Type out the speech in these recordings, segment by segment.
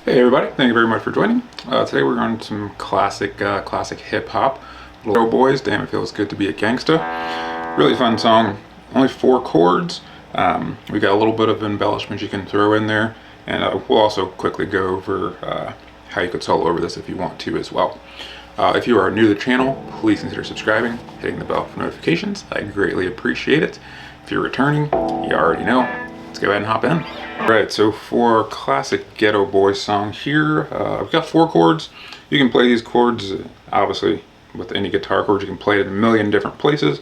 Hey everybody, thank you very much for joining. Today we're on some classic hip hop. Little boys, damn it feels good to be a gangsta. Really fun song, only 4 chords. We got a little bit of embellishment you can throw in there, and we'll also quickly go over how you could solo over this if you want to as well. If you are new to the channel, please consider subscribing, hitting the bell for notifications. I greatly appreciate it. If you're returning, you already know. Let's go ahead and hop in. Alright, so for our classic Geto Boy song here, I've got 4 chords. You can play these chords, obviously, with any guitar chords. You can play it in a million different places.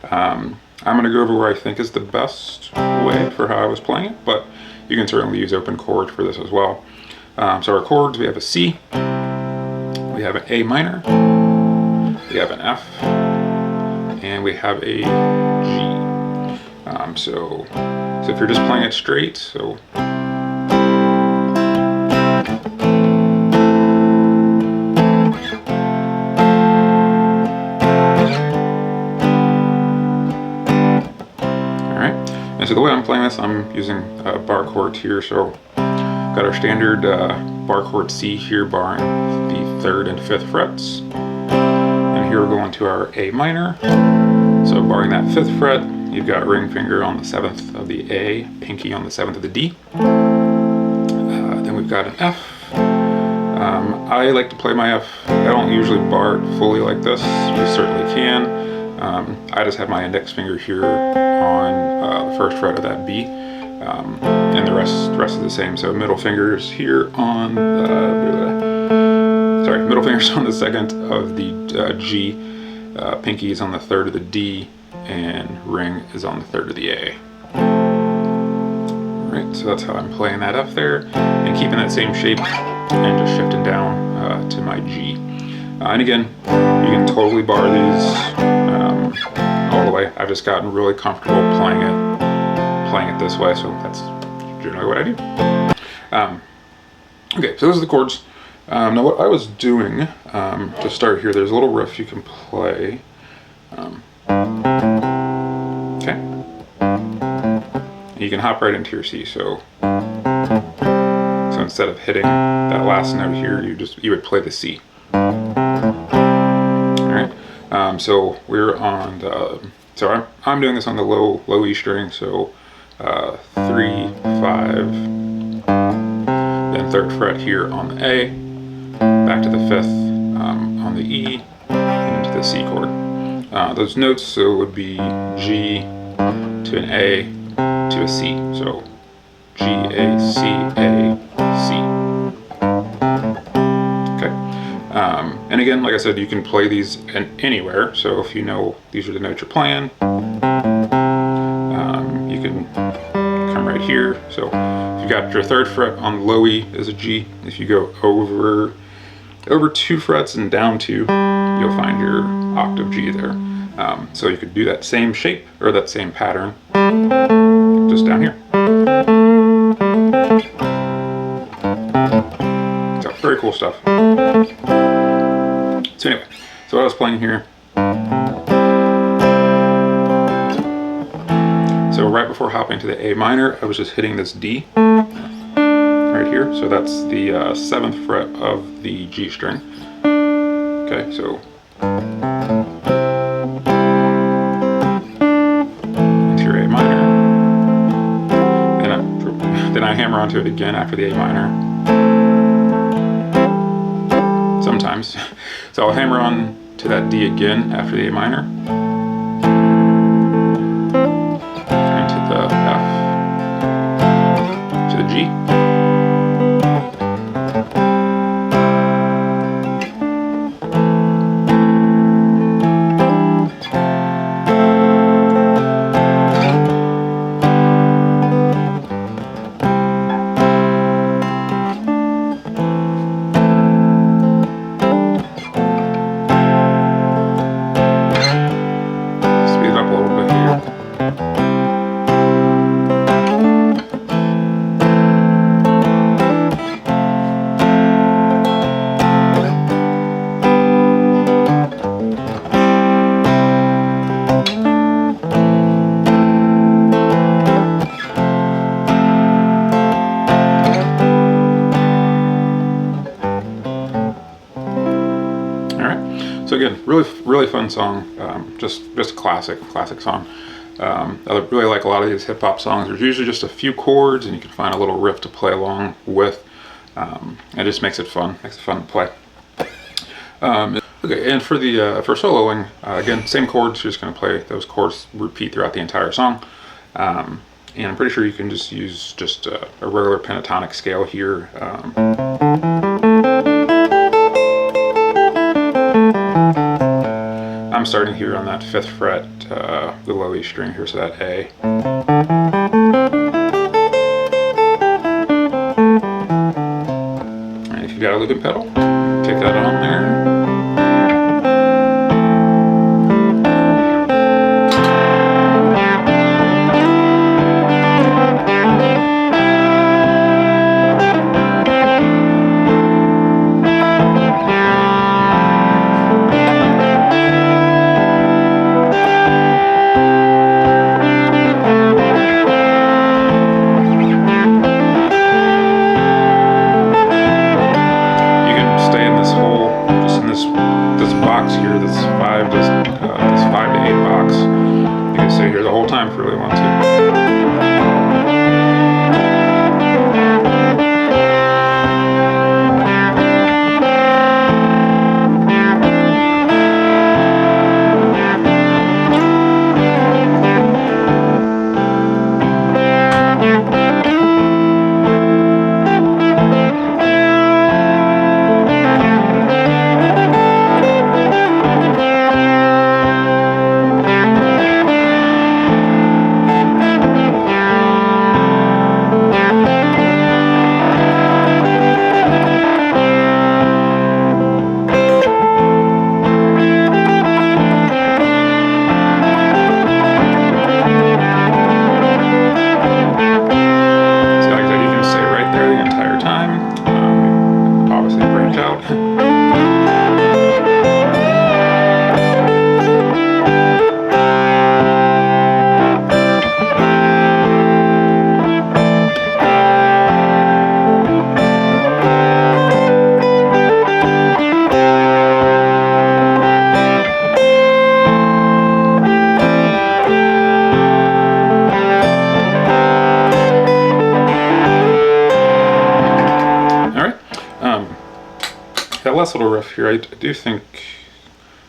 I'm going to go over where I think is the best way for how I was playing it, but you can certainly use open chords for this as well. So our chords, we have a C, we have an A minor, we have an F, and we have a G. So if you're just playing it straight, so so the way I'm playing this, I'm using bar chords here. So got our standard bar chord C here, barring the 3rd and 5th frets. And here we're going to our A minor. So barring that 5th fret, you've got ring finger on the 7th of the A, pinky on the 7th of the D. Then we've got an F. I like to play my F. I don't usually bar it fully like this. You certainly can. I just have my index finger here on the 1st fret of that B, and the rest is the same. So middle fingers here on middle fingers on the 2nd of the G, pinky is on the 3rd of the D, and ring is on the 3rd of the A. Alright, so that's how I'm playing that F there, and keeping that same shape, and just shifting down to my G. And again, you can totally bar these all the way. I've just gotten really comfortable playing it this way, so that's generally what I do. Okay, so those are the chords. Now what I was doing to start here, there's a little riff you can play. Okay, and you can hop right into your C. So instead of hitting that last note here, you would play the C. So we're on the, so I'm doing this on the low E string, so 3, 5, then 3rd fret here on the A, back to the 5th on the E, and into the C chord. Those notes, so it would be G to an A to a C, so G, A, C, A, C. And again, like I said, you can play these anywhere. So if you know these are the notes you're playing, you can come right here. So if you got your 3rd fret on low E is a G. If you go over 2 frets and down 2, you'll find your octave G there. So you could do that same shape or that same pattern just down here. So very cool stuff. So anyway, so what I was playing here. So right before hopping to the A minor, I was just hitting this D right here. So that's the 7th fret of the G string. Okay, so into your A minor. Then I hammer onto it again after the A minor. Sometimes. So I'll hammer on to that D again after the A minor, and to the F, to the G, So again, really fun song. Just a classic song. I really like a lot of these hip hop songs. There's usually just a few chords, and you can find a little riff to play along with. It just makes it fun. Makes it fun to play. Okay, and for the for soloing, again, same chords. You're just going to play those chords, repeat throughout the entire song. And I'm pretty sure you can just use just a regular pentatonic scale here. I'm starting here on that 5th fret, the low E string here, so that A. And if you've got a looping pedal, take that on there. If you really want to. That last little riff here, I do think,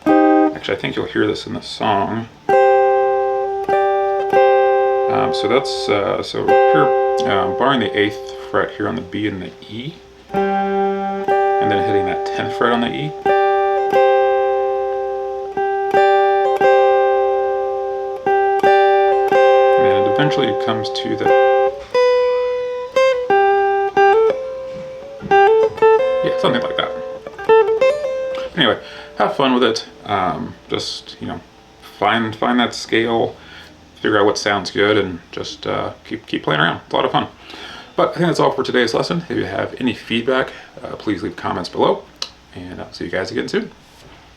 actually I think you'll hear this in the song. So that's, so here, barring the 8th fret here on the B and the E, and then hitting that 10th fret on the E. And then it eventually comes to the, yeah, something like that. Anyway, have fun with it. Just, you know, find that scale, figure out what sounds good, and just keep playing around. It's a lot of fun. But I think that's all for today's lesson. If you have any feedback, please leave comments below, and I'll see you guys again soon.